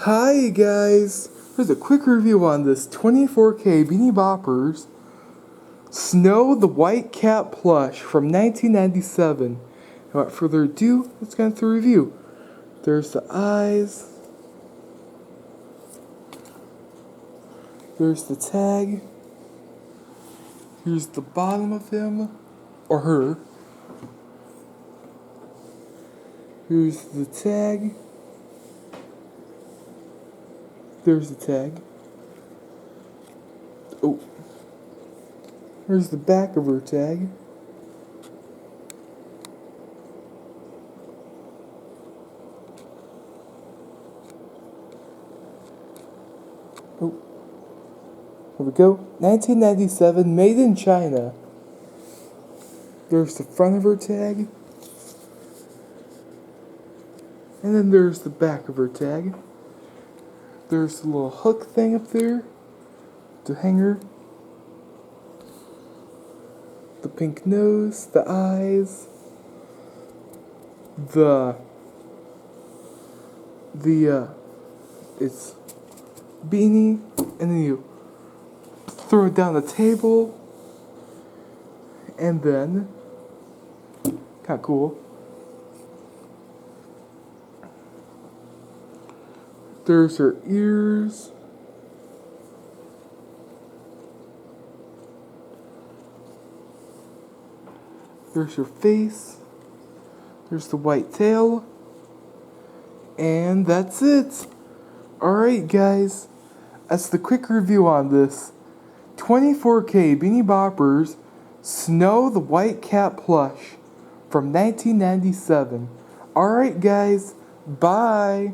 Hi guys! Here's a quick review on this 24K Beanie Boppers Snow the White Cat plush from 1997. Without further ado, let's get into the review. There's the eyes. There's the tag. Here's the bottom of him, or her. Here's the tag. There's the tag. Oh. Here's the back of her tag. Oh. Here we go. 1997, made in China. There's the front of her tag. And then there's the back of her tag. There's a little hook thing up there to hang her. The pink nose, the eyes, it's beanie, and then you throw it down the table, and then, kinda cool, there's her ears. There's her face. There's the white tail. And that's it. Alright guys, that's the quick review on this 24K Beanie Boppers Snow the White Cat plush from 1997. Alright guys, bye.